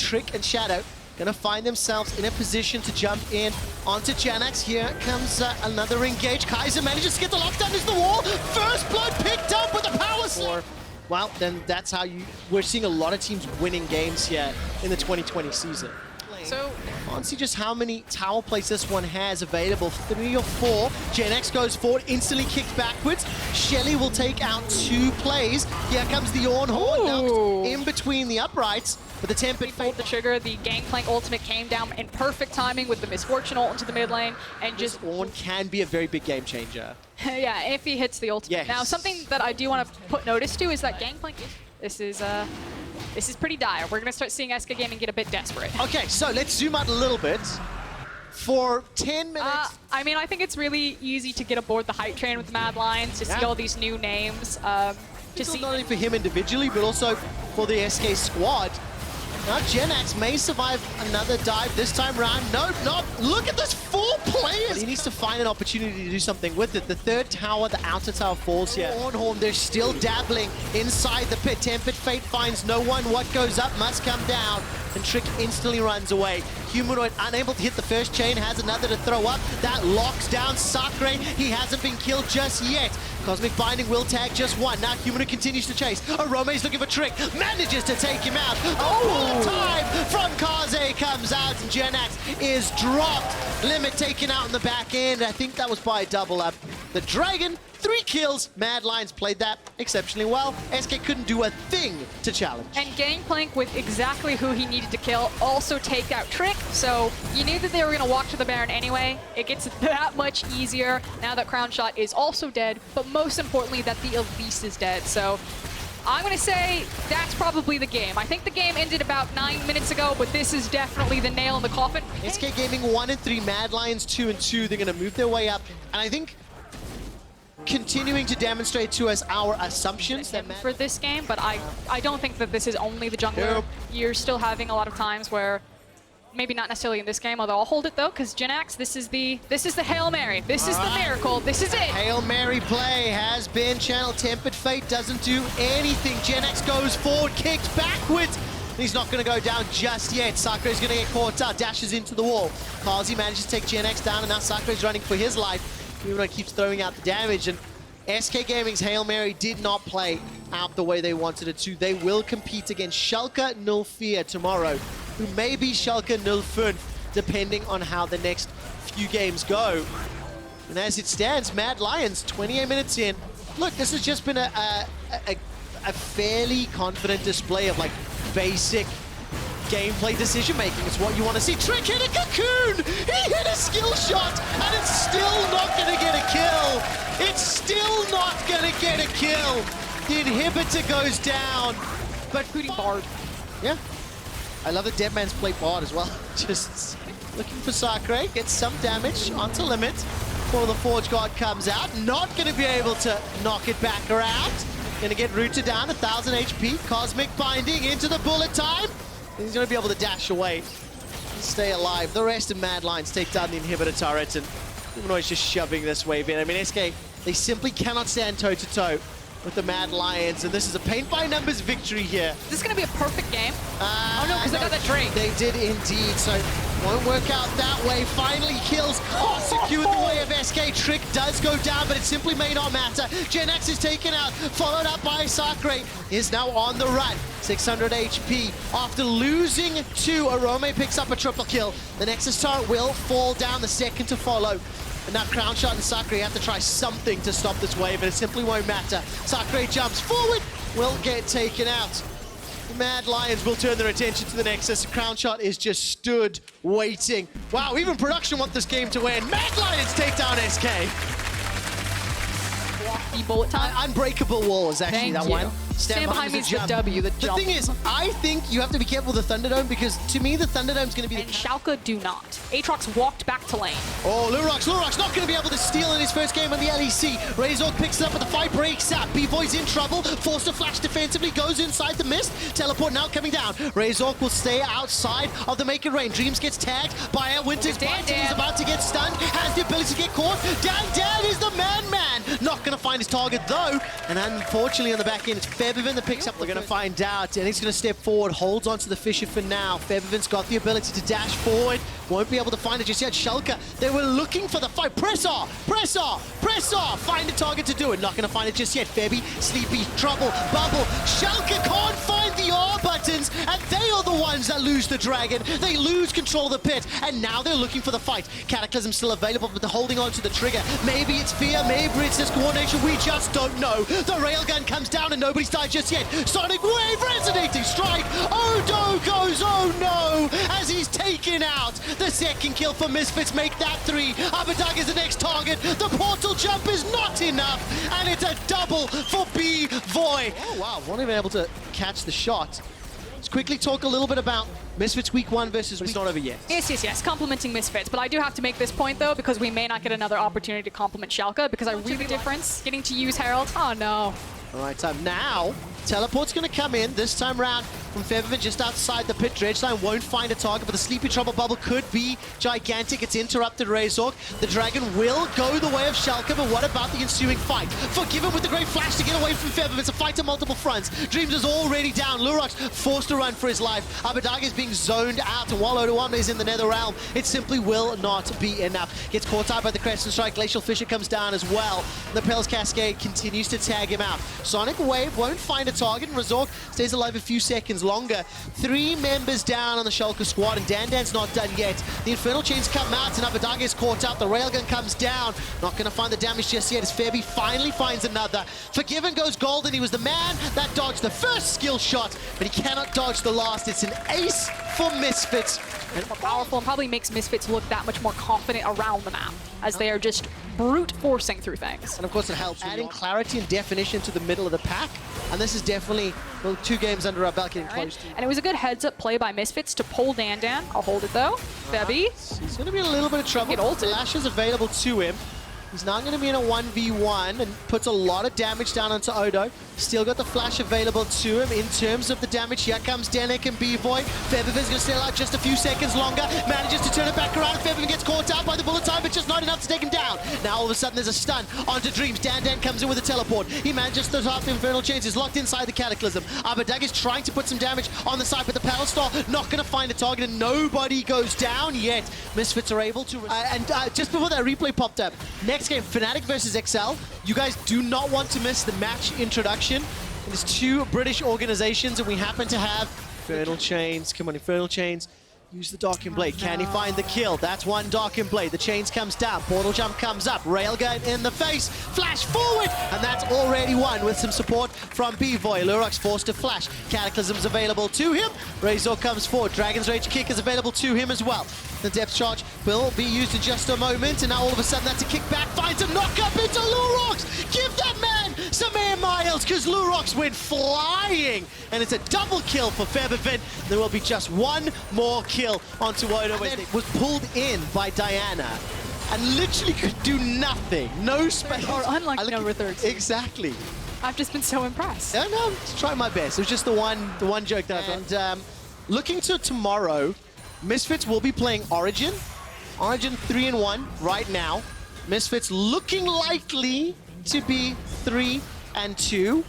Trick and Shadow gonna find themselves in a position to jump in onto Janax. Here comes another engage. Kaiser manages to get the lockdown into the wall. First blood picked up with a power slam. Well, then that's how we're seeing a lot of teams winning games here in the 2020 season. So, honestly, just how many tower plays this one has available. 3 or 4. GenX goes forward, instantly kicked backwards. Shelly will take out 2 plays. Here comes the Ornhorn now in between the uprights. But the Tempered pulled the trigger. The Gangplank ultimate came down in perfect timing with the Misfortune ult into the mid lane. And just Ornn can be a very big game changer. Yeah, if he hits the ultimate. Yes. Now, something that I do want to put notice to is that Gangplank, this is pretty dire. We're going to start seeing SK Gaming get a bit desperate. Okay, so let's zoom out a little bit. For 10 minutes... I mean, I think it's really easy to get aboard the hype train with Mad Lions, to see all these new names. Not only for him individually, but also for the SK squad. Now Genax may survive another dive this time around. Nope, not. Look at this, 4 players! But he needs to find an opportunity to do something with it. The third tower, the outer tower falls here. Ornhorn, they're still dabbling inside the pit. Tempered Fate finds no one. What goes up must come down. And Trick instantly runs away. Humanoid unable to hit the first chain, has another to throw up. That locks down Sakre. He hasn't been killed just yet. Cosmic Binding will tag just 1. Now Humanoid continues to chase. Arome's looking for Trick. Manages to take him out. Bullet time from Kaze comes out. And Genax is dropped. Limit taken out in the back end. I think that was by a double up. The Dragon, 3 kills. Mad Lions played that exceptionally well. SK couldn't do a thing to challenge. And Gangplank, with exactly who he needed to kill, also take out Trick. So you knew that they were going to walk to the Baron anyway. It gets that much easier now that Crown Shot is also dead, but most importantly that the Elise is dead. So I'm going to say that's probably the game. I think the game ended about 9 minutes ago, but this is definitely the nail in the coffin. SK Gaming 1 and 3, Mad Lions 2 and 2. They're going to move their way up. And I think continuing to demonstrate to us our assumptions that for this game, but I don't think that this is only the jungler. Nope. You're still having a lot of times where, maybe not necessarily in this game, although I'll hold it though, because Genax, this is the Hail Mary. This is the miracle. This is it. Hail Mary play has been channeled. Tempered Fate doesn't do anything. Genax goes forward, kicked backwards. He's not going to go down just yet. Sakre's going to get caught out, dashes into the wall. Kazi manages to take Genax down, and now Sakre's running for his life. Humanoid keeps throwing out the damage, and SK Gaming's Hail Mary did not play out the way they wanted it to. They will compete against Schalke 04 tomorrow, who may be Schalke 05, depending on how the next few games go. And as it stands, Mad Lions, 28 minutes in. Look, this has just been a fairly confident display of like basic gameplay decision-making. It's what you want to see. Trick hit a cocoon! He hit a skill shot, and it's still not going to get a kill! It's still not going to get a kill! The inhibitor goes down, but Including Bard. Yeah. I love the Dead Man's Plate Bard as well. Just looking for Sakre, gets some damage onto limit before the Forge God comes out. Not going to be able to knock it back around. Going to get rooted down, 1,000 HP. Cosmic Binding into the bullet time. He's going to be able to dash away and stay alive. The rest of Mad Lions take down the inhibitor turret, and Humanoid's just shoving this wave in. I mean, SK, they simply cannot stand toe-to-toe with the Mad Lions, and this is a paint-by-numbers victory here. Is this going to be a perfect game? Oh no, because they got that Drake. They did indeed, so won't work out that way. Finally kills secured the way of SK. Trick does go down, but it simply may not matter. Genax is taken out, followed up by Sakre, is now on the run. 600 HP. After losing 2, Arome picks up a triple kill. The Nexus turret will fall down, the second to follow. And now Crown Shot and Sakre have to try something to stop this wave, and it simply won't matter. Sakre jumps forward, will get taken out. The Mad Lions will turn their attention to the Nexus. Crown Shot is just stood waiting. Wow, even production want this game to win. Mad Lions take down SK. The bullet time. Unbreakable wall is actually that one. Stand behind me is the W, the jump. The thing is, I think you have to be careful with the Thunderdome, because to me, the Thunderdome's going to be And Schalke do not. Aatrox walked back to lane. Oh, Lurox not going to be able to steal in his first game on the LEC. Razork picks it up, but the fight breaks out. B-Boy's in trouble, forced to flash defensively, goes inside the mist. Teleport now coming down. Razork will stay outside of the Make It Rain. Dreams gets tagged by a Winter's Bite. He's about to get stunned, has the ability to get caught. Dan is the man. Not going to find his target though, and unfortunately on the back end, it's fair Febiven that picks up. We're going to find out. And he's going to step forward, holds onto the Fisher for now. Febiven's got the ability to dash forward. Won't be able to find it just yet. schalke, they were looking for the fight. Press off, press off, press off. Find a target to do it. Not going to find it just yet. Febby, Sleepy, Trouble, Bubble. schalke can't find the R buttons, and they are the ones that lose the Dragon. They lose control of the pit, and now they're looking for the fight. Cataclysm still available, but they're holding on to the trigger. Maybe it's fear, maybe it's this coordination. We just don't know. The railgun comes down, and nobody's died just yet. Sonic Wave, resonating strike. Odo goes, oh no, as he's taken out. The second kill for Misfits, make that 3. Abadag is the next target. The portal jump is not enough, and it's a double for B-Voy. Oh wow, won't even able to catch the shot. Let's quickly talk a little bit about Misfits week 1 versus week... It's not over yet. Yes. Complimenting Misfits. But I do have to make this point, though, because we may not get another opportunity to compliment schalke, because I read the difference. Getting to use Herald. Oh, no. All right, now, teleport's going to come in this time round from Febiven just outside the pit. Dredgeline won't find a target, but the Sleepy Trouble bubble could be gigantic. It's interrupted Razork. The Dragon will go the way of schalke, but what about the ensuing fight? Forgiven with the great flash to get away from Febiven. It's a fight on multiple fronts. Dreams is already down. Lurox forced to run for his life. Abadag is being zoned out, and while Odoamne is in the Nether Realm, it simply will not be enough. Gets caught out by the Crescent Strike. Glacial Fisher comes down as well. The Pell's Cascade continues to tag him out. Sonic Wave won't find a target, and Razork stays alive a few seconds longer. 3 members down on the schalke squad, and Dandan's not done yet. The Infernal Chains come out, and Abadag is caught out. The Railgun comes down. Not going to find the damage just yet as Febby finally finds another. Forgiven goes golden. He was the man that dodged the first skill shot, but he cannot dodge the last. It's an ace for Misfits. And more powerful, and probably makes Misfits look that much more confident around the map, as they are just brute forcing through things. And of course it helps adding clarity and definition to the middle of the pack. And this is definitely, well, 2 games under our belt getting close to. And it was a good heads-up play by Misfits to pull Dandan. I'll hold it though. Febby. He's going to be in a little bit of trouble. Flash is available to him. He's now going to be in a 1v1 and puts a lot of damage down onto Odo. Still got the flash available to him in terms of the damage. Here comes Denek and B-Voy. Febiven's going to stay alive just a few seconds longer. Manages to turn it back around. Febiven gets caught out by the bullet time, but just not enough to take him down. Now all of a sudden there's a stun onto Dreams. Dandan comes in with a teleport. He manages to start the Infernal Chains. He's locked inside the Cataclysm. Abadag is trying to put some damage on the side, but the Power Star not going to find a target, and nobody goes down yet. Misfits are able to... just before that replay popped up, next game, Fnatic versus XL. You guys do not want to miss the match introduction. There's 2 British organizations, and we happen to have Infernal Chains. Come on, Infernal Chains. Use the Darkin Blade. Can he find the kill? That's 1 Darkin Blade. The chains comes down. Portal jump comes up. Railgun in the face. Flash forward. And that's already 1 with some support from B-Voy. Lurox forced to flash. Cataclysm's available to him. Razor comes forward. Dragon's Rage kick is available to him as well. The depth charge will be used in just a moment. And now all of a sudden that's a kickback. Finds a knock up into Lurox. Give that man some air miles, because Lurox went flying. And it's a double kill for Febiven. There will be just 1 more kill onto Odo. Was pulled in by Diana and literally could do nothing. No space. Or unlike number 13. Exactly. I've just been so impressed. No, I'm trying my best. It was just the one joke that I thought. And looking to tomorrow, Misfits will be playing Origen. Origen 3-1 right now. Misfits looking likely to be 3-2.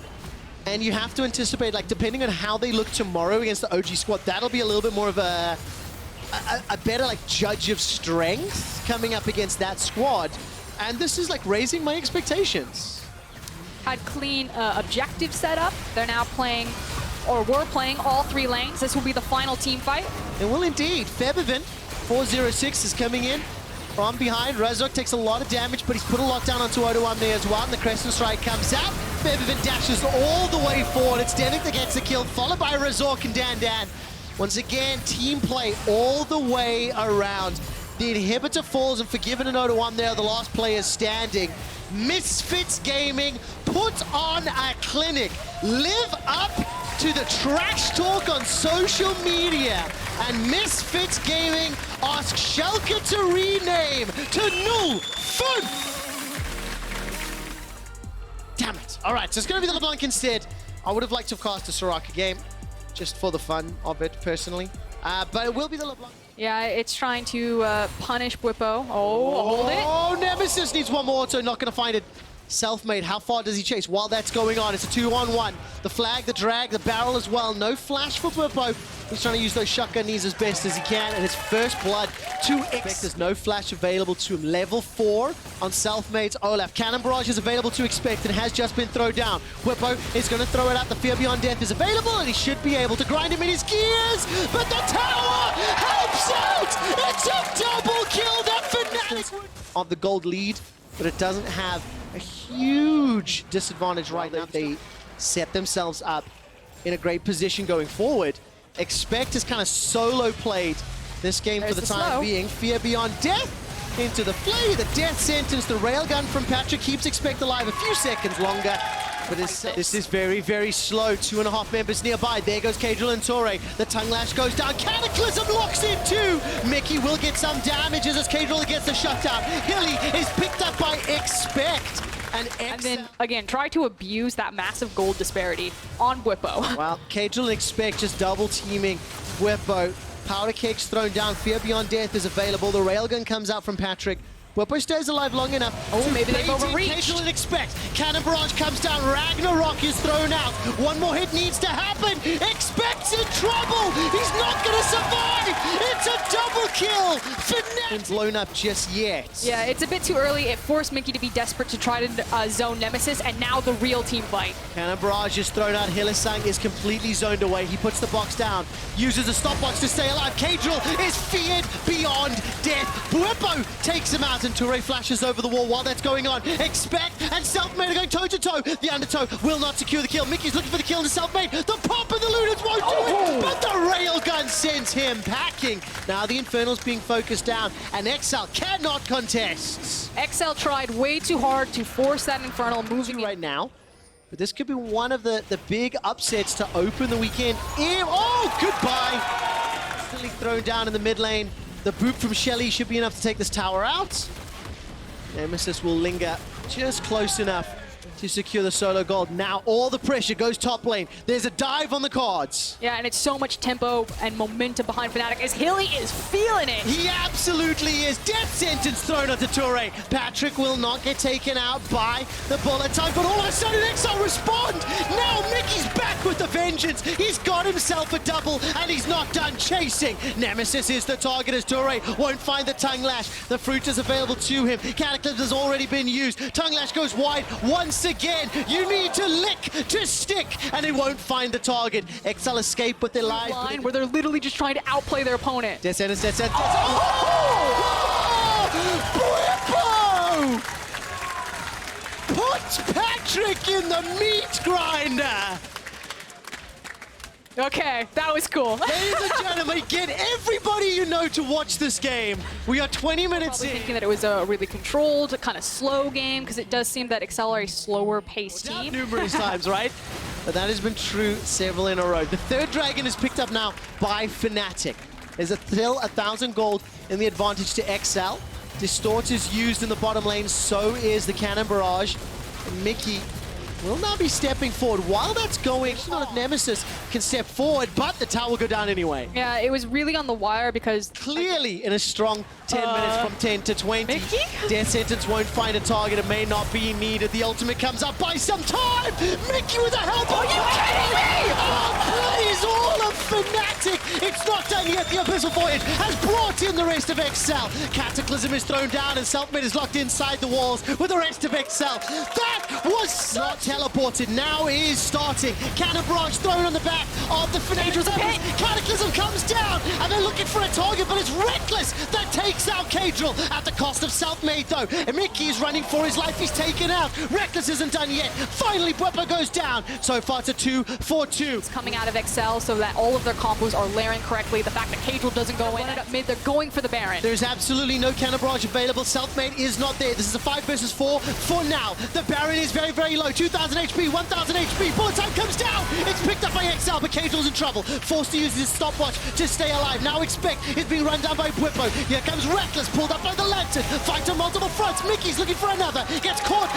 And you have to anticipate, like, depending on how they look tomorrow against the OG squad, that'll be a little bit more of a better, like, judge of strength coming up against that squad. And this is, like, raising my expectations. Had clean objective setup. They're now playing, or were playing, all 3 lanes. This will be the final team fight. It will indeed. Febiven, 406 is coming in from behind. Razork takes a lot of damage, but he's put a lockdown onto Odoamne as well, and the Crescent Strike comes out. Febiven dashes all the way forward. It's Denek that gets the kill, followed by Razork and Dandan. Once again, team play all the way around. The inhibitor falls, and Forgiven and Odoamne are the last players standing. Misfits Gaming put on a clinic. Live up to the trash talk on social media. And Misfits Gaming asks schalke to rename to Null Fun. Damn it. All right, so it's going to be the LeBlanc instead. I would have liked to have cast a Soraka game, just for the fun of it, personally. But it will be the LeBlanc. Yeah, it's trying to punish Bwipo. Oh, hold it. Oh, Nemesis needs 1 more auto, not going to find it. Selfmade, how far does he chase? While that's going on, it's a 2-on-1. The flag, the drag, the barrel as well. No flash for Bwipo. He's trying to use those shotgun knees as best as he can, and his first blood to X. There's no flash available to him. Level 4 on Selfmade's Olaf. Cannon Barrage is available to Expect and has just been thrown down. Bwipo is going to throw it out. The Fear Beyond Death is available, and he should be able to grind him in his gears, but the tower helps out! It's a double kill that Fnatic of the gold lead, but it doesn't have a huge disadvantage right now. They set themselves up in a great position going forward. Expect has kind of solo played this game for the time being. Fear Beyond Death into the flay, the death sentence, the railgun from Patrick keeps Expect alive a few seconds longer. But this is very, very slow. 2.5 members nearby. There goes KazaLoLL and Torre. The tongue lash goes down. Cataclysm locks in too. Mickey will get some damages as KazaLoLL gets the shutdown. Hilly is picked up by Expect. And then, again, try to abuse that massive gold disparity on Bwipo. Well, KazaLoLL and Expect just double teaming Bwipo. Powder Cake's thrown down. Fear Beyond Death is available. The railgun comes out from Patrick. Bwipo stays alive long enough. Oh, maybe they've overreached. KazaLoLL and Expect. Cannon Barrage comes down. Ragnarok is thrown out. One more hit needs to happen. Expect's in trouble. He's not going to survive. It's a double kill. Fnatic blown up just yet. Yeah, it's a bit too early. It forced Mickey to be desperate to try to zone Nemesis, and now the real team fight. Cannon Barrage is thrown out. Hylissang is completely zoned away. He puts the box down. Uses a stopwatch to stay alive. KazaLoLL is feared beyond death. Bwipo takes him out. And Toure flashes over the wall while that's going on. Expect and Selfmade are going toe-to-toe. The undertow will not secure the kill. Mickey's looking for the kill into Selfmade. The pop and the Lunars won't do it, but the railgun sends him packing. Now the Infernal's being focused down, and XL cannot contest. XL tried way too hard to force that Infernal moving right now. But this could be one of the big upsets to open the weekend. Oh, goodbye. Instantly thrown down in the mid lane. The boot from Shelly should be enough to take this tower out. Nemesis will linger just close enough to secure the solo gold. Now all the pressure goes top lane. There's a dive on the cards. Yeah, and it's so much tempo and momentum behind Fnatic as Hilly is feeling it. He absolutely is. Death sentence thrown onto Toure. Patrick will not get taken out by the bullet time, but all of a sudden XL respond. Now Mickey's back with the vengeance. He's got himself a double, and he's not done chasing. Nemesis is the target as Toure won't find the tongue lash. The fruit is available to him. Cataclysm has already been used. Tongue lash goes wide once again. You need to lick to stick, and it won't find the target. XL escape with their life. Line where they're literally just trying to outplay their opponent. Death sentence, death sentence. Oh! Bwipo! Put Patrick in the meat grinder. Okay, that was cool. Ladies and gentlemen, get everybody you know to watch this game. We are 20 minutes Probably in. thinking that it was a really controlled, kind of slow game, because it does seem that XL are a slower paced team. Numerous times, right? But that has been true several in a row. The third dragon is picked up now by Fnatic. There's still 1,000 gold in the advantage to XL. Distort is used in the bottom lane, so is the Cannon Barrage. And Mickey will now be stepping forward. While that's going, not if Nemesis can step forward, but the tower will go down anyway. Yeah, it was really on the wire because... Clearly in a strong 10 minutes from 10 to 20. Mickey? Death sentence won't find a target. It may not be needed. The ultimate comes up by some time. Mickey with a help. Are you kidding me? Oh, please, all of Fnatic. It's not done yet. The Abyssal Voyage has brought in the rest of XL. Cataclysm is thrown down and Selfmade is locked inside the walls with the rest of XL. That was not teleported. Now is starting. Cannon Barrage thrown on the back of the Fnatic. Cataclysm comes down and they're looking for a target, but it's Reckless that takes out KazaLoLL at the cost of Selfmade though. And Mickey is running for his life. He's taken out. Reckless isn't done yet. Finally, Bwipo goes down. So far it's a 2-4-2. It's coming out of XL so that all of their combos are layering correctly. The fact that KazaLoLL doesn't go in up mid, they're going for the Baron. There's absolutely no Cannon Barrage available. Selfmade is not there. This is a 5 versus 4 for now. The Baron is very, very low. 2,000 HP, 1,000 HP. Bullet time comes down. It's picked up by XL, but KazaLoLL's in trouble. Forced to use his stopwatch to stay alive. Now Expect is being run down by Bwipo. Here comes Reckless, pulled up by the Lantern. Fight on multiple fronts. Mickey's looking for another. Gets caught,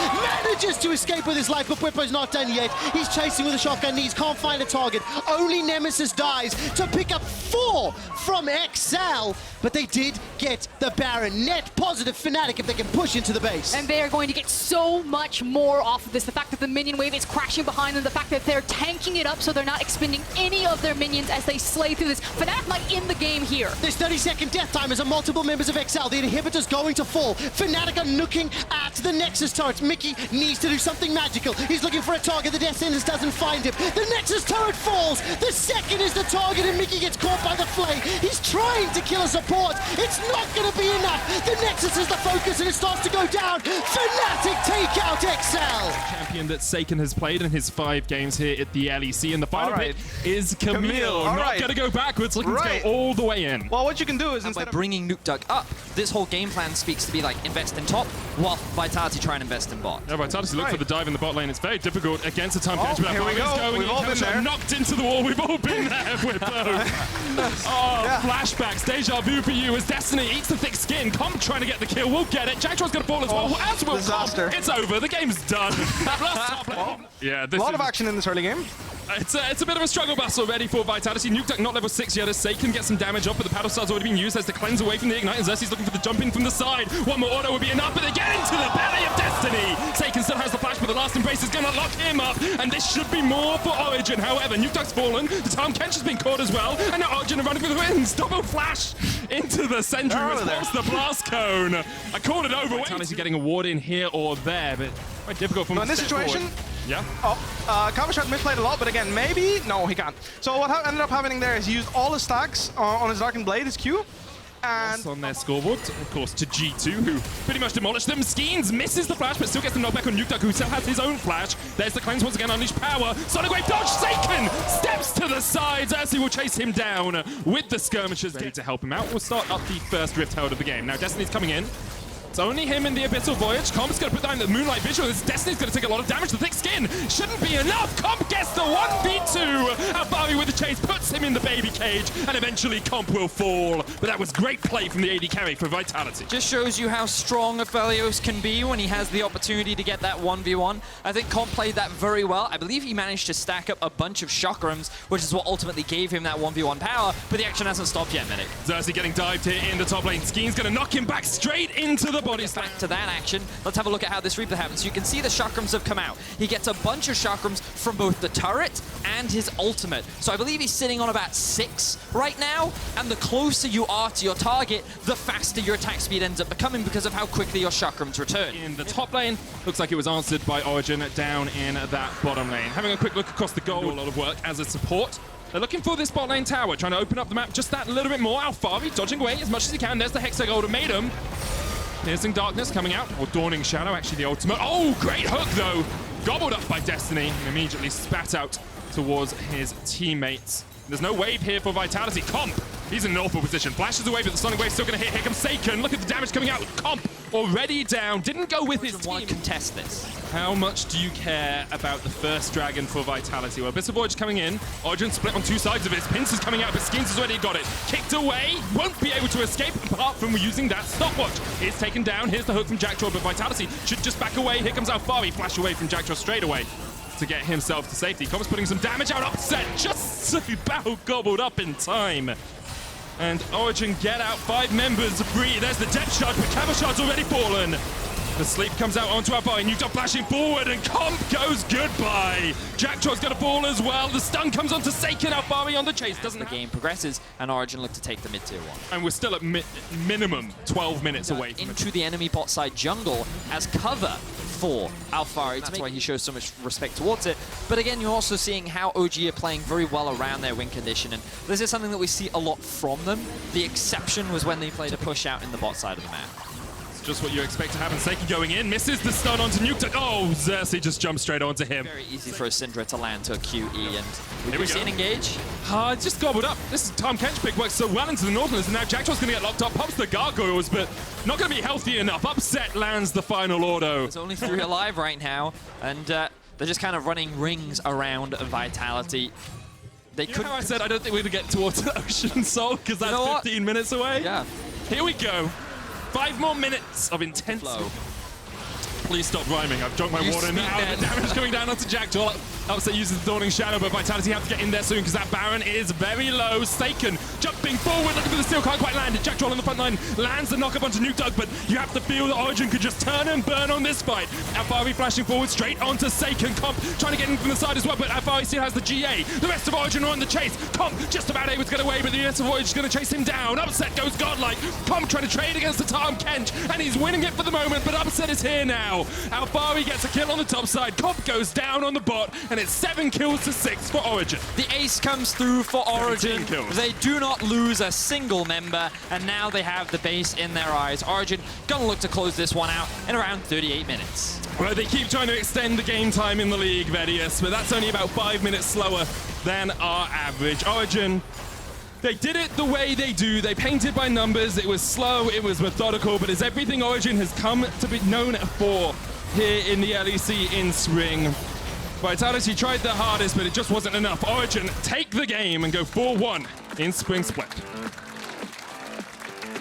manages to escape with his life, but Bwipo's not done yet. He's chasing with a shotgun knees, can't find a target. Only Nemesis dies to pick up 4 from XL, but they did get the Baron. Net positive Fnatic if they can push into the base. And they are going to get so much more off of this. The fact that the minion wave is crashing behind them, the fact that they're tanking it up so they're not expending any of their minions as they slay through this. Fnatic might end the game here. There's 30-second death timers on multiple members of XL. The inhibitor's going to fall. Fnatic are looking at the Nexus turrets. Mickey needs to do something magical. He's looking for a target. The Death Sentence doesn't find him. The Nexus turret falls. The second is the target and Mickey gets caught by the flame. He's trying to kill a support. It's not going to be enough. The Nexus is the focus and it starts to go down. Fnatic take out XL. Champion that Saken has played in his 5 games here at the LEC, and the final bit is Camille. Not going to go backwards, looking to go all the way in. Well, what you can do is by bringing Nukeduck up, this whole game plan speaks to be like invest in top, while Vitality try and invest in bot. Yeah, Vitality look for the dive in the bot lane. It's very difficult against a time catch, but here we go. We've all been there. Knocked into the wall. We've all been there with both. Flashbacks, deja vu for you as Destiny eats the thick skin. Comp trying to get the kill. We'll get it. Jacktron's going to fall as well. As will disaster. Comp. It's over. The game's done. Yeah, a lot of action in this early game. It's a bit of a struggle bus already for Vitality. Nukeduck not level 6 yet as Saken gets some damage up, but the paddle star's already been used as the cleanse away from the Ignite, and Xerxes looking for the jump in from the side. One more auto would be enough, but they get into the belly of Destiny. Saken still has the flash, but the last embrace is going to lock him up, and this should be more for Origen. However, Nukeduck's fallen, the Tom Kench has been caught as well, and now Origen are running for the wins. Double flash into the Sentry, response the blast cone. I called it over. Vitality getting a ward in here or there, but quite difficult for him in this situation. Forward. Yeah. KazaLoLLCShighlights misplayed a lot, but again, maybe? No, he can't. So what ended up happening there is he used all his stacks on his Darkened Blade, his Q. And on their scoreboard, of course, to G2, who pretty much demolished them. Skeens misses the flash, but still gets the knockback on Nukeduck, who still has his own flash. There's the cleanse once again, unleash power. Sonic Wave dodge, Saken steps to the side. Xerxes will chase him down with the skirmishers ready to help him out. We'll start up the first Rift Herald of the game. Now, Destiny's coming in. It's only him in the Abyssal Voyage. Comp's going to put down the Moonlight Visual. This Destiny's going to take a lot of damage. The thick skin shouldn't be enough. Comp gets the 1v2. Alfari with the chase puts him in the baby cage, and eventually Comp will fall. But that was great play from the AD carry for Vitality. Just shows you how strong Aphelios can be when he has the opportunity to get that 1v1. I think Comp played that very well. I believe he managed to stack up a bunch of chakrams, which is what ultimately gave him that 1v1 power, but the action hasn't stopped yet, Medic. Xerxes getting dived here in the top lane. Skeen's going to knock him back straight into the body slam. Back to that action. Let's have a look at how this Reaper happens. You can see the chakrams have come out. He gets a bunch of chakrams from both the turret and his ultimate. So I believe he's sitting on about 6 right now, and the closer you are to your target, the faster your attack speed ends up becoming because of how quickly your chakrams return. In the top lane, looks like it was answered by Origen down in that bottom lane. Having a quick look across the goal, a lot of work as a support. They're looking for this bot lane tower, trying to open up the map just that little bit more. Alfari dodging away as much as he can. There's the Hexag ultimatum. Piercing Darkness coming out, or Dawning Shadow, actually the ultimate. Oh, great hook though! Gobbled up by Destiny and immediately spat out towards his teammates. There's no wave here for Vitality. Comp, he's in an awful position. Flashes away, but the Sonic Wave's still going to hit. Here comes Saken. Look at the damage coming out. Comp already down. Didn't go with his team. Want to contest this. How much do you care about the first dragon for Vitality? Well, Abyssal Voyage coming in. Origen split on 2 sides of it. Pincers coming out, but Skeens has already got it. Kicked away. Won't be able to escape apart from using that stopwatch. He's taken down. Here's the hook from Jackdaw, but Vitality should just back away. Here comes Alfari. Flash away from Jackdaw straight away to get himself to safety. Comp's putting some damage out. Upset just about gobbled up in time. And Origen get out 5 members free. There's the depth charge, but KazaLoLLCShighlights already fallen. The sleep comes out onto Alfari. Nukeduck flashing forward, and Comp goes goodbye. Jacktraw's going to fall as well. The stun comes onto Saken. Alfari on the chase. Doesn't the game progresses, and Origen look to take the mid-tier 1. And we're still at minimum 12 minutes away from into the enemy bot side jungle as cover for Alfari. That's why he shows so much respect towards it. But again, you're also seeing how OG are playing very well around their win condition, and this is something that we see a lot from them. The exception was when they played a push out in the bot side of the map. Just what you expect to happen. Saken going in, misses the stun onto Nukeduck. Oh, Xerxes just jumped straight onto him. Very easy for a Syndra to land to a QE, and we see an engage. It's just gobbled up. This Tom Kench pick works so well into the Northlands, and now Jacktraw's going to get locked up. Pops the gargoyles, but not going to be healthy enough. Upset lands the final auto. There's only 3 alive right now, and they're just kind of running rings around Vitality. They could. I said I don't think we're going to get towards the Ocean Soul because that's 15 minutes away. Yeah. Here we go. 5 more minutes of intense flow. Please stop rhyming. I've drunk my water now. The damage coming down onto Jackdaw. Upset uses the Dawning Shadow, but Vitality have to get in there soon because that Baron is very low. Staken jumping forward, looking for the steal, can't quite land it. Jack Troll on the front line lands the knock-up onto Nuke Dog, but you have to feel that Origen could just turn and burn on this fight. Alfari flashing forward straight onto Staken. Comp trying to get in from the side as well, but Alfari still has the GA. The rest of Origen are on the chase. Comp just about able to get away, but the rest of Origen is going to chase him down. Upset goes godlike. Comp trying to trade against the Tom Kench, and he's winning it for the moment, but Upset is here now. Alfari gets a kill on the top side. Comp goes down on the bot, and it's 7 kills to 6 for Origen. The ace comes through for Origen. Kills. They do not lose a single member, and now they have the base in their eyes. Origen gonna look to close this one out in around 38 minutes. Well, they keep trying to extend the game time in the league, Vedius, but that's only about 5 minutes slower than our average. Origen, they did it the way they do. They painted by numbers. It was slow, it was methodical, but it's everything Origen has come to be known for here in the LEC in spring. Vitality tried their hardest, but it just wasn't enough. Origen take the game and go 4-1 in Spring Split.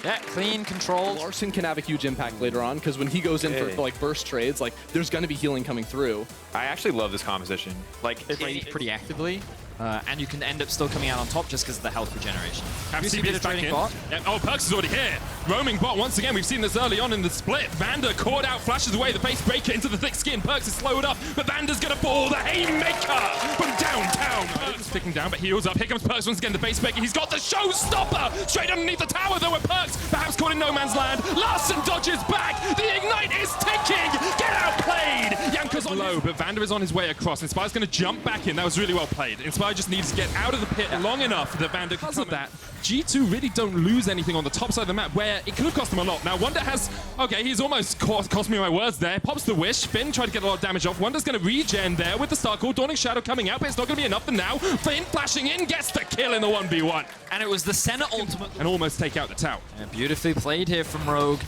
Yeah, clean controls. Larson can have a huge impact later on because when he goes in for like burst trades, like there's going to be healing coming through. I actually love this composition. Like Pretty actively. And you can end up still coming out on top just because of the health regeneration. Have see a bit of trading bot. Yeah, oh, Perks is already here. Roaming bot once again. We've seen this early on in the split. Vander caught out, flashes away the base breaker into the thick skin. Perks is slowed up, but Vander's gonna fall. The haymaker from downtown. Perks is sticking down, but heals up. Here comes Perks once again. The base breaker. He's got the showstopper straight underneath the tower, though. With Perks perhaps caught in no man's land. Larson dodges back. The ignite is ticking. Get outplayed. Yanka's on low, but Vander is on his way across. Inspire's gonna jump back in. That was really well played. Inspire just needs to get out of the pit long enough that Vander can come that. G2 really don't lose anything on the top side of the map where it could have cost them a lot. Now Wonder has, okay, he's almost cost me my words there. Pops the wish. Finn tried to get a lot of damage off. Wonder's going to regen there with the Star Call. Dawning Shadow coming out, but it's not going to be enough for now. Finn flashing in, gets the kill in the 1v1. And it was the center ultimate. And almost take out the tower. Yeah, beautifully played here from Rogue.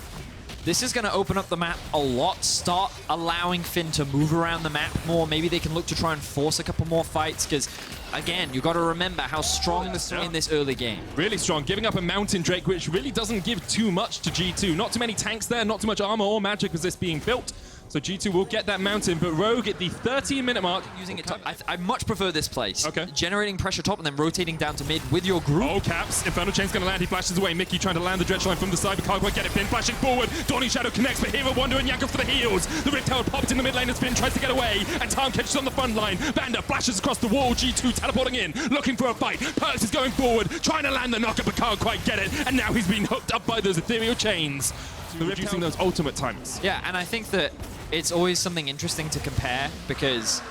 This is going to open up the map a lot, start allowing Finn to move around the map more. Maybe they can look to try and force a couple more fights because, again, you got to remember how strong this in this early game. Really strong, giving up a Mountain Drake, which really doesn't give too much to G2. Not too many tanks there, not too much armor or magic as this being built. So G2 will get that mountain, but Rogue at the 13-minute mark. Using it top. I much prefer this place. Okay. Generating pressure top and then rotating down to mid with your group. Oh, Caps. Infernal Chain's going to land. He flashes away. Mickey trying to land the dredge line from the side, but can't quite get it. Finn flashing forward. Dawning Shadow connects, but Hero Wonder and Yanko for the heals. The Rift Tower popped in the mid lane as Finn tries to get away, and Tarn catches on the front line. Vander flashes across the wall. G2 teleporting in, looking for a fight. Perks is going forward, trying to land the knocker, but can't quite get it. And now he's been hooked up by those ethereal chains. Reducing those ultimate timers. Yeah, and I think that it's always something interesting to compare because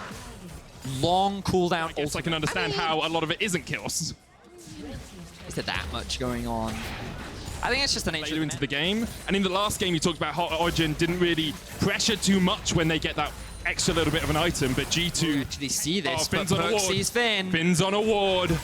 long cooldown. I guess I can understand how a lot of it isn't kills. Is there that much going on? I think it's just the nature Later into the game. And in the last game, you talked about how Origen didn't really pressure too much when they get that extra little bit of an item, but G2 actually see this, Finn's but on a Perks ward. sees Finn. Finn's on a ward.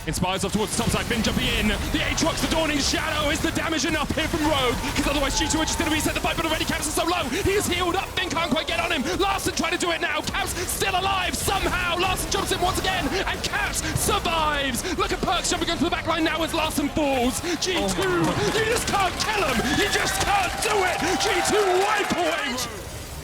Inspires off towards the top side. Finn jumping in. The Aatrox, the Dawning Shadow. Is the damage enough here from Rogue? Because otherwise G2 are just going to reset the fight, but already Caps is so low. He is healed up. Finn can't quite get on him. Larson trying to do it now. Caps still alive somehow. Larson jumps in once again, and Caps survives. Look at Perks jumping onto the back line now as Larson falls. G2, you just can't kill him. You just can't do it. G2 wipe away Rogue.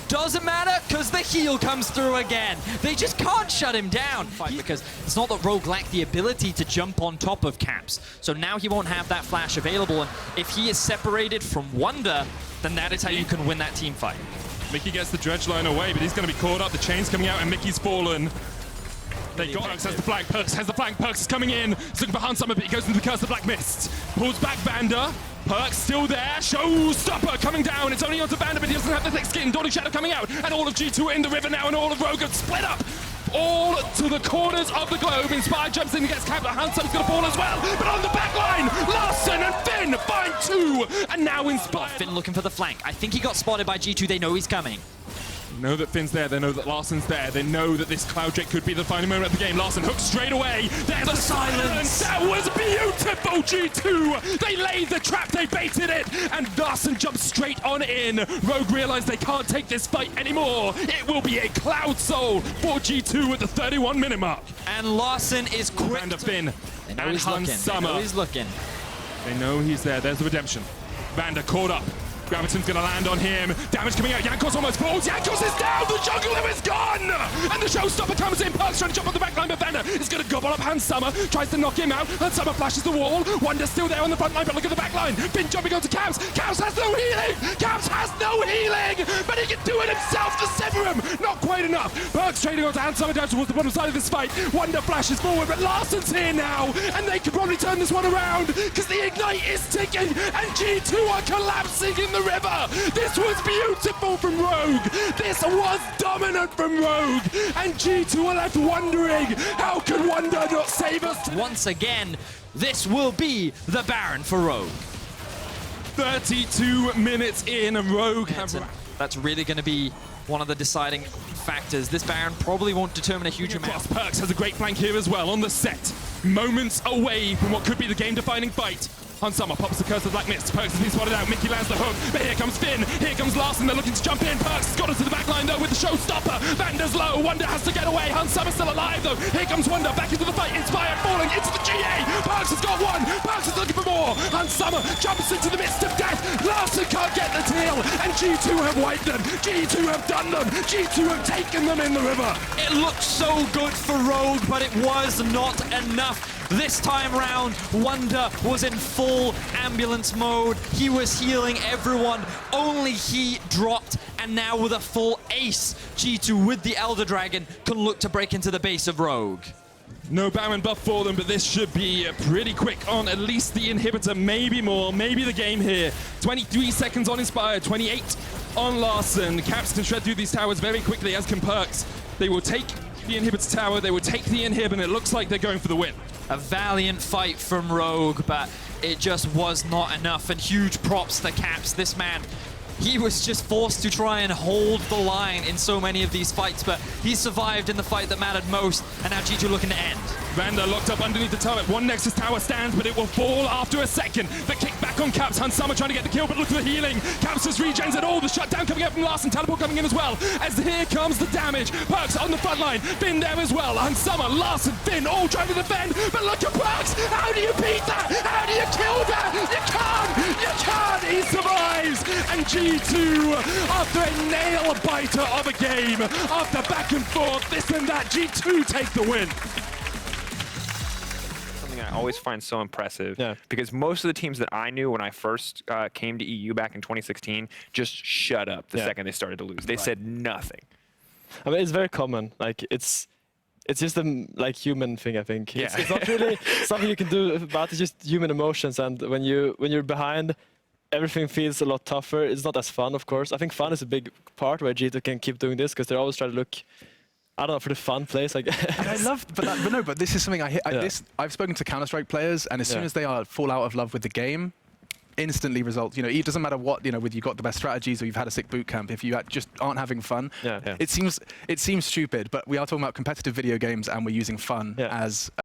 Doesn't matter, because the heal comes through again. They just can't shut him down. Because it's not that Rogue lacked the ability to jump on top of Caps. So now he won't have that flash available. And if he is separated from Wonder, then that is how you can win that team fight. Mickey gets the dredge line away, but he's going to be caught up. The chain's coming out, and Mickey's fallen. They got Perks has the flank. Perks has the flank. Perks is coming in. He's looking for Hunt Summer, but he goes into the Curse of Black Mist. Pulls back Vander. Perks still there. Showstopper coming down. It's only onto Vander, but he doesn't have the thick skin. Dawning Shadow coming out. And all of G2 are in the river now, and all of Rogue have split up. All to the corners of the globe. Inspire jumps in and gets capped, but Hunt Summer's going to fall as well. But on the back line, Larson and Finn find two. And now Inspire. Finn looking for the flank. I think he got spotted by G2. They know he's coming. They know that Finn's there, they know that Larson's there, they know that this Cloud Drake could be the final moment of the game. Larson hooks straight away. There's the silence. That was beautiful, G2. They laid the trap, they baited it, and Larson jumps straight on in. Rogue realized they can't take this fight anymore. It will be a Cloud Soul for G2 at the 31-minute mark. And Larson is quick. And Finn. They know And he's Hunt looking. Summer. They know he's looking. They know he's there. There's the redemption. Vander caught up. Graviton's gonna land on him. Damage coming out. Jankos almost falls. Jankos is down. The jungle limb is gone. And the showstopper comes in. Perks trying to jump on the backline, but Vander is gonna gobble up Hansama. Tries to knock him out. Hansama flashes the wall. Wonder's still there on the front line, but look at the backline. Finn jumping onto Caps. Caps has no healing. Caps has no healing, but he can do it himself to sever him. Not quite enough. Perks trading onto Hansama down towards the bottom side of this fight. Wonder flashes forward, but Larsen's here now, and they can probably turn this one around because the ignite is ticking, and G2 are collapsing in the river. This was beautiful from Rogue. This was dominant from Rogue, and G2 are left wondering, how can Wonder not save us? Once again, this will be the Baron for Rogue. 32 minutes in, and Rogue have... That's really going to be one of the deciding factors. This Baron probably won't determine a huge amount. Perks has a great flank here as well on the set. Moments away from what could be the game-defining fight. Hansama pops the curse of Black Mist. Perks has been spotted out. Mickey lands the hook. But here comes Finn. Here comes Larsen. They're looking to jump in. Perks has got us to the back line, though, with the showstopper. Vander's low. Wonder has to get away. Hansama's still alive, though. Here comes Wonder back into the fight. Inspired falling into the GA. Perks has got one. Perks is looking for more. Hansama jumps into the midst of death. Larsen can't get the tail. And G2 have wiped them. G2 have done them. G2 have taken them in the river. It looked so good for Rogue, but it was not enough. This time round, Wonder was in full ambulance mode. He was healing everyone. Only he dropped, and now with a full ace, G2 with the Elder Dragon can look to break into the base of Rogue. No Baron buff for them, but this should be pretty quick on at least the inhibitor, maybe more, maybe the game here. 23 seconds on Inspired, 28 on Larsen. Caps can shred through these towers very quickly, as can Perks. They will take the inhibitor tower, they will take the inhib, and it looks like they're going for the win. A valiant fight from Rogue, but it just was not enough, and huge props to Caps. This man, he was just forced to try and hold the line in so many of these fights, but he survived in the fight that mattered most, and now G2 looking to end. Vander locked up underneath the turret. One Nexus tower stands, but it will fall after a second. The kick back on Caps. Hansama trying to get the kill, but look at the healing. Caps has regens it all. The shutdown coming up from Larsen. Teleport coming in as well. As here comes the damage. Perks on the front line. Finn there as well. Hansama, Larsen, Finn all trying to defend. But look at Perks. How do you beat that? How do you kill that? You can't. He survives. And G2, after a nail-biter of a game, after back and forth, this and that, G2 take the win. I always find so impressive because most of the teams that I knew when I first came to EU back in 2016 just shut up the second they started to lose. They said nothing. I mean, it's very common. Like it's just a human thing. I think it's not really something you can do about. It's just human emotions, and when you're behind, everything feels a lot tougher. It's not as fun, of course. I think fun is a big part where G2 can keep doing this because they're always trying to look, I don't know, for the fun plays, I guess. And I love, but this is something I've spoken to Counter-Strike players, and as soon as they fall out of love with the game, instantly results. You know, it doesn't matter what, whether you've got the best strategies or you've had a sick boot camp. If you just aren't having fun, it seems stupid. But we are talking about competitive video games, and we're using fun as